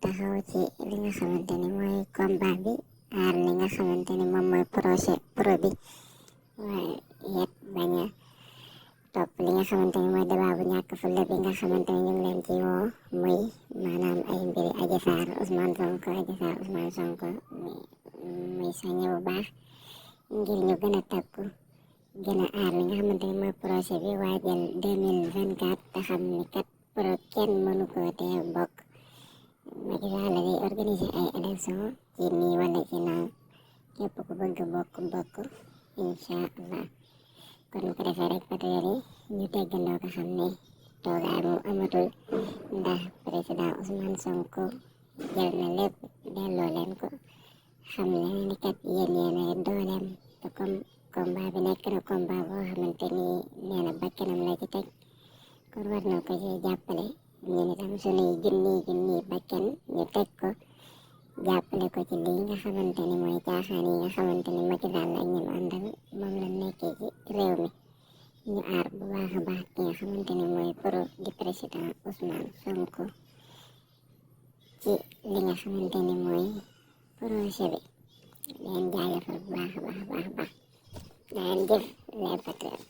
taxaw ci li nga xamante ni mooy combat bi aar li nga xamante ni moom mooy projet pro bi waaye yet bañ a topp li nga xamante ni mooy débat bu ñàkk fulla bi nga xamante ni ñu ngi leen ci woo muy maanaam ay mbiri Adji Sarr Ousmane Sonko Adji Sarr Ousmane Sonko muy sañe bu baax ngir ñu gën a takku gën a aar li nga xamante ni mooy projet bi waajal 2024 te xam ni kat pro kenn mënu ko tee bokk. Macky Sall day organiser ay élection ci nii wala ci naa képp ku bëgg bokk incha allah kon bu ko defee rek patriote yi ñu teggandoo ko xam ne toogaay moom amatul ndax président Ousmane Sonko jël na lépp delloo leen ko xam leen ni kat yéen yéen a dooleem te comme combat bi nekk na combat boo xamante ni nee na bakkanam la ci teg kon war na ko ci jàppale ñun itam sunuy junni bakkan ñu teg ko jàppale ko ci lii nga xamante ni mooy caaxaan yi nga xamante ni Macky Sall ak ñi mu àndal moom la nekkee ci réew mi ñu aar bu baax a baax ki nga xamante ni mooy pro di président Ousmane Sonko ci li nga xamante ni mooy projet bi leen jaajëfal bu baax a baax leen jëf les patriotes